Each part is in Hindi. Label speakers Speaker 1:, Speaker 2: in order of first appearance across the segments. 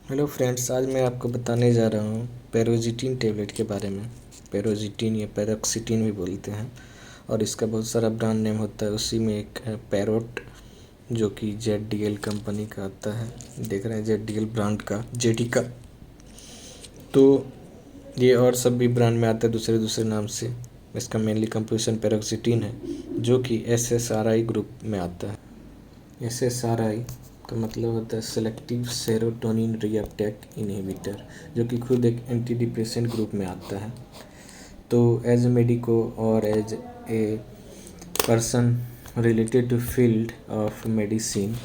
Speaker 1: हेलो फ्रेंड्स, आज मैं आपको बताने जा रहा हूँ पेरोजिटिन टेबलेट के बारे में। पेरोजिटिन या पेरोक्सिटिन भी बोलते हैं और इसका बहुत सारा ब्रांड नेम होता है। उसी में एक है पैरोट, जो कि जेड-डी-एल कंपनी का आता है। देख रहे हैं जेड-डी-एल ब्रांड का, जेडी का। तो ये और सब भी ब्रांड में आता है दूसरे दूसरे नाम से। इसका मेनली कंपोजिशन पेरोक्सिटिन है, जो कि एसएसआरआई ग्रुप में आता है। एसएसआरआई का मतलब होता है सेलेक्टिव सेरोटोनिन रीअपटेक इनहिबिटर, जो कि खुद एक एंटी डिप्रेसेंट ग्रुप में आता है। तो एज ए मेडिको और as a person related to field of medicine,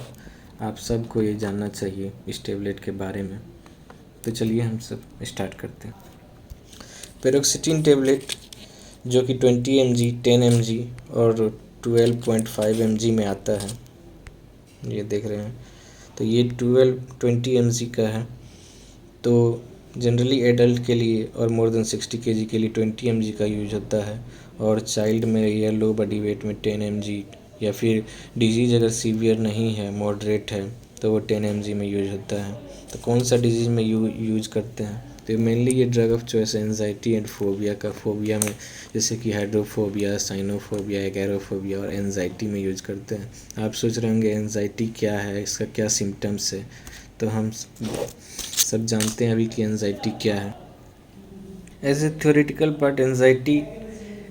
Speaker 1: आप सबको ये जानना चाहिए इस टेबलेट के बारे में। तो चलिए हम सब स्टार्ट करते हैं। पेरोक्सिटिन टेबलेट जो कि 20 mg, 10 mg और 12.5 mg में आता है, ये देख रहे हैं। तो ये 20 mg का है। तो जनरली एडल्ट के लिए और मोर देन 60 kg के लिए 20 mg का यूज होता है, और चाइल्ड में या लो बॉडी वेट में 10 mg, या फिर डिजीज़ अगर सीवियर नहीं है, मॉडरेट है, तो वो 10 mg में यूज होता है। तो कौन सा डिजीज़ में यूज करते हैं? तो मेनली ये drug of choice anxiety and phobia का, फोबिया में जैसे कि हाइड्रोफोबिया, साइनोफोबिया, एगैरोफोबिया और एंजाइटी में यूज करते हैं। आप सोच रहे होंगे एंजाइटी क्या है, इसका क्या सिम्टम्स है। तो हम सब जानते हैं अभी कि एंजाइटी क्या है। As a theoretical part, anxiety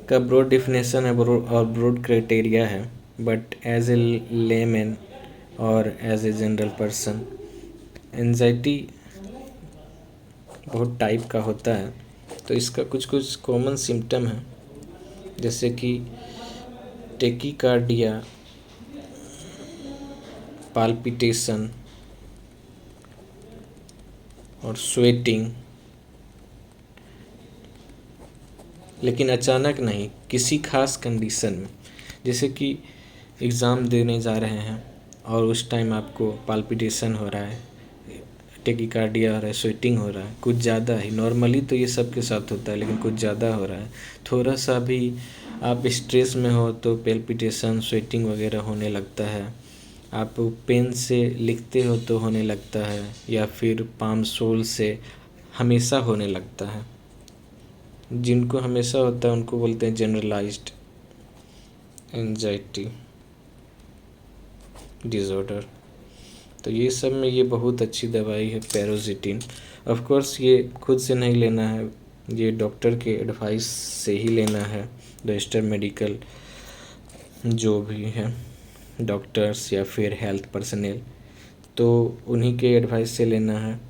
Speaker 1: का ब्रॉड डिफिनेशन है और ब्रॉड क्राइटेरिया है, बट एज ए लेमैन और as a general person, anxiety बहुत टाइप का होता है। तो इसका कुछ कुछ कॉमन सिम्टम है, जैसे कि टेकीकार्डिया, पाल्पिटेशन और स्वेटिंग, लेकिन अचानक नहीं, किसी खास कंडीशन में। जैसे कि एग्ज़ाम देने जा रहे हैं और उस टाइम आपको पाल्पिटेशन हो रहा है, टेकीकार्डिया हो रहा है, स्वेटिंग हो रहा है, कुछ ज़्यादा ही। नॉर्मली तो ये सबके साथ होता है, लेकिन कुछ ज़्यादा हो रहा है। थोड़ा सा भी आप स्ट्रेस में हो तो पैल्पिटेशन, स्वेटिंग वगैरह होने लगता है। आप पेन से लिखते हो तो होने लगता है, या फिर पाम सोल से हमेशा होने लगता है। जिनको हमेशा होता है उनको बोलते हैं जनरलाइज्ड एंजाइटी डिसऑर्डर। तो ये सब में ये बहुत अच्छी दवाई है पेरोजिटिन। ऑफ कोर्स ये खुद से नहीं लेना है, ये डॉक्टर के एडवाइस से ही लेना है। रजिस्टर्ड मेडिकल जो भी है, डॉक्टर्स या फिर हेल्थ पर्सनल, तो उन्हीं के एडवाइस से लेना है।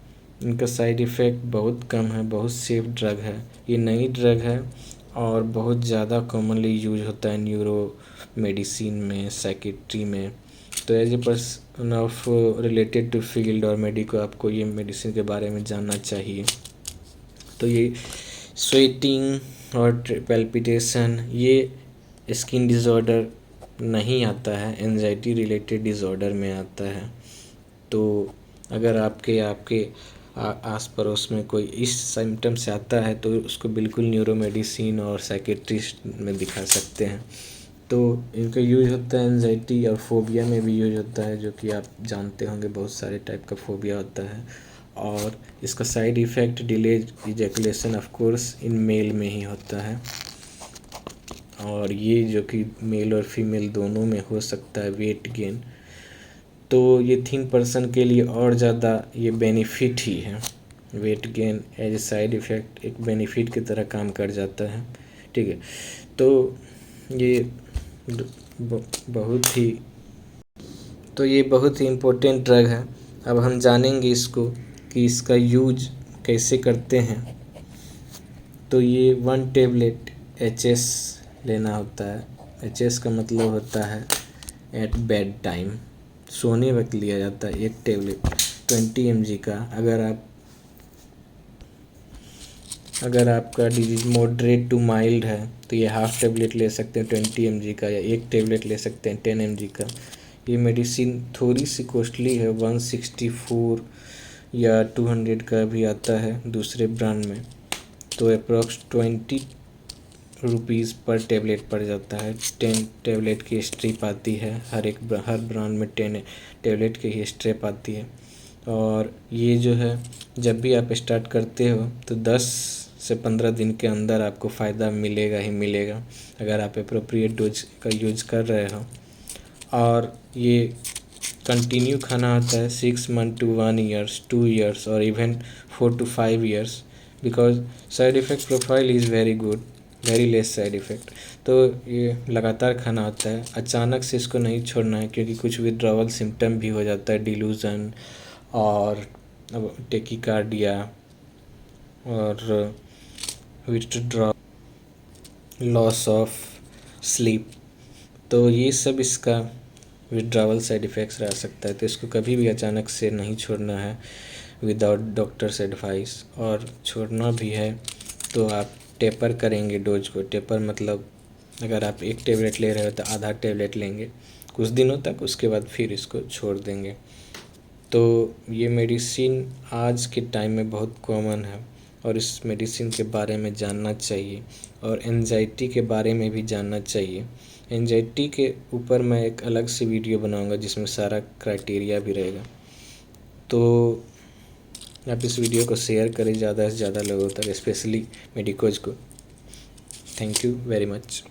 Speaker 1: इनका साइड इफ़ेक्ट बहुत कम है, बहुत सेफ ड्रग है। ये नई ड्रग है और बहुत ज़्यादा कॉमनली यूज होता है न्यूरो मेडिसिन में, साइकेट्री में। तो as a person of related to field और मेडिको, आपको ये मेडिसिन के बारे में जानना चाहिए। तो ये स्वेटिंग और पैल्पिटेशन ये स्किन डिसऑर्डर नहीं आता है, एंजाइटी रिलेटेड डिसऑर्डर में आता है। तो अगर आपके आस पड़ोस में कोई इस सिम्टम से आता है तो उसको बिल्कुल न्यूरो मेडिसिन और साइकेट्रिस्ट में दिखा सकते हैं। तो इनका यूज होता है एंजाइटी और फोबिया में भी यूज होता है, जो कि आप जानते होंगे बहुत सारे टाइप का फोबिया होता है। और इसका side effect delayed ejaculation of course in male में ही होता है, और ये जो कि मेल और फीमेल दोनों में हो सकता है। वेट गेन, तो ये थिन पर्सन के लिए और ज़्यादा ये बेनिफिट ही है। Weight gain as a side effect एक बेनिफिट की तरह काम कर जाता है, ठीक है। तो ये बहुत ही इम्पोर्टेंट ड्रग है। अब हम जानेंगे इसको कि इसका यूज कैसे करते हैं। तो ये 1 टेबलेट HS लेना होता है। HS का मतलब होता है एट बेड टाइम, सोने वक्त लिया जाता है 1 टेबलेट 20 mg का। अगर आपका डिजीज मॉडरेट टू माइल्ड है तो ये हाफ टेबलेट ले सकते हैं 20 mg का, या 1 टेबलेट ले सकते हैं 10 mg का। ये मेडिसिन थोड़ी सी कॉस्टली है, 164 या 200 का भी आता है दूसरे ब्रांड में। तो अप्रॉक्स 20 रुपीज़ पर टेबलेट पड़ जाता है। 10 टेबलेट की स्ट्रिप आती है, हर ब्रांड में 10 टेबलेट की ही स्ट्रिप आती है। और ये जो है जब भी आप स्टार्ट करते हो तो 10 से 15 दिन के अंदर आपको फ़ायदा मिलेगा ही मिलेगा, अगर आप एप्रोप्रिएट डोज का यूज कर रहे हो। और ये कंटिन्यू खाना होता है 6 मंथ टू 1 ईयर्स, 2 ईयर्स और even 4 to 5 years, because side effect profile is very good, very less side effect. तो ये लगातार खाना होता है, अचानक से इसको नहीं छोड़ना है, क्योंकि कुछ विड्रॉवल सिम्टम भी हो जाता है, डिलूज़न और टेकिकार्डिया और विथड्रॉ, लॉस ऑफ स्लीप, तो ये सब इसका विड्रॉवल साइड इफ़ेक्ट्स रह सकता है। तो इसको कभी भी अचानक से नहीं छोड़ना है विदाउट डॉक्टर्स एडवाइस, और छोड़ना भी है तो आप टेपर करेंगे डोज को। टेपर मतलब अगर आप 1 टेबलेट ले रहे हो तो आधा टेबलेट लेंगे कुछ दिनों तक, उसके बाद फिर इसको छोड़ देंगे। तो ये मेडिसिन आज के टाइम में बहुत कॉमन है और इस मेडिसिन के बारे में जानना चाहिए, और एंजाइटी के बारे में भी जानना चाहिए। एंजाइटी के ऊपर मैं एक अलग से वीडियो बनाऊंगा जिसमें सारा क्राइटेरिया भी रहेगा। तो आप इस वीडियो को शेयर करें ज़्यादा से ज़्यादा लोगों तक, स्पेशली मेडिकोज को। Thank you very much.